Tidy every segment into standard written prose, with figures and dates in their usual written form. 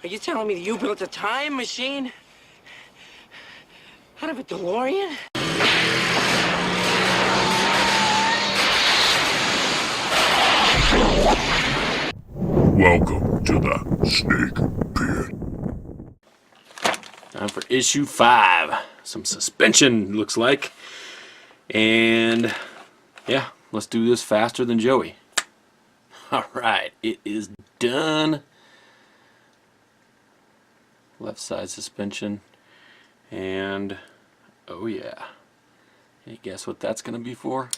Are you telling me that you built a time machine out of a DeLorean? Welcome to the Snake Pit. Time for issue 5. Some suspension, looks like. And yeah, let's do this faster than Joey. Alright, it is done. Left side suspension. And oh yeah. Any guess what that's going to be for?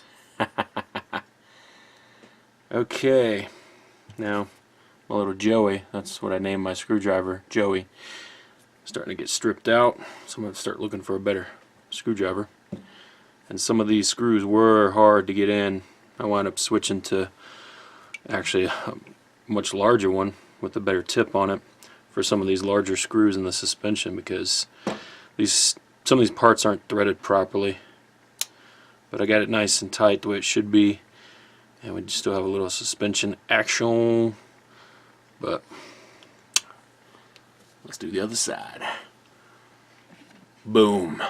Okay. Now, my little Joey, that's what I named my screwdriver, Joey, starting to get stripped out, so I'm going to start looking for a better screwdriver. And some of these screws were hard to get in. I wound up switching to actually a much larger one with a better tip on it for some of these larger screws in the suspension, because some of these parts aren't threaded properly. But I got it nice and tight the way it should be. And we still have a little suspension action, but let's do the other side. Boom.